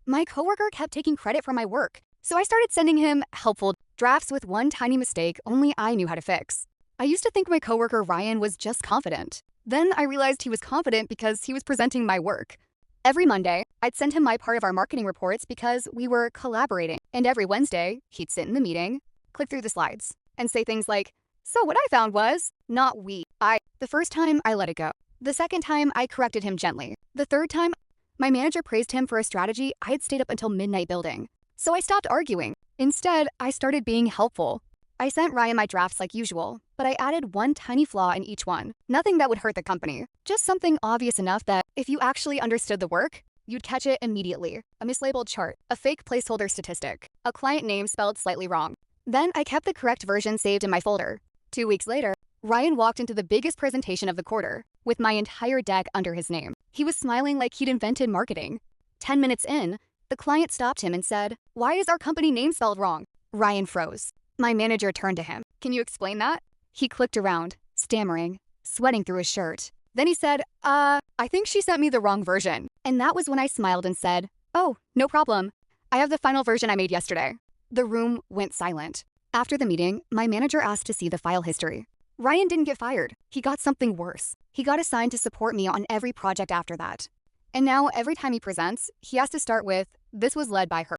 My coworker kept taking credit for my work, so I started sending him helpful drafts with one tiny mistake only I knew how to fix. I used to think my coworker Ryan was just confident. Then I realized he was confident because he was presenting my work. Every Monday, I'd send him my part of our marketing reports because we were collaborating. And every Wednesday, he'd sit in the meeting, click through the slides, and say things like, "So what I found was, not we, I." The first time, I let it go. The second time, I corrected him gently. The third time, my manager praised him for a strategy I had stayed up until midnight building. So I stopped arguing. Instead, I started being helpful. I sent Ryan my drafts like usual, but I added one tiny flaw in each one. Nothing that would hurt the company. Just something obvious enough that if you actually understood the work, you'd catch it immediately. A mislabeled chart, a fake placeholder statistic, a client name spelled slightly wrong. Then I kept the correct version saved in my folder. 2 weeks later, Ryan walked into the biggest presentation of the quarter, with my entire deck under his name. He was smiling like he'd invented marketing. 10 minutes in, the client stopped him and said, "Why is our company name spelled wrong?" Ryan froze. My manager turned to him. "Can you explain that?" He clicked around, stammering, sweating through his shirt. Then he said, I think she sent me the wrong version." And that was when I smiled and said, "Oh, no problem. I have the final version I made yesterday." The room went silent. After the meeting, my manager asked to see the file history. Ryan didn't get fired. He got something worse. He got assigned to support me on every project after that. And now every time he presents, he has to start with, "This was led by her."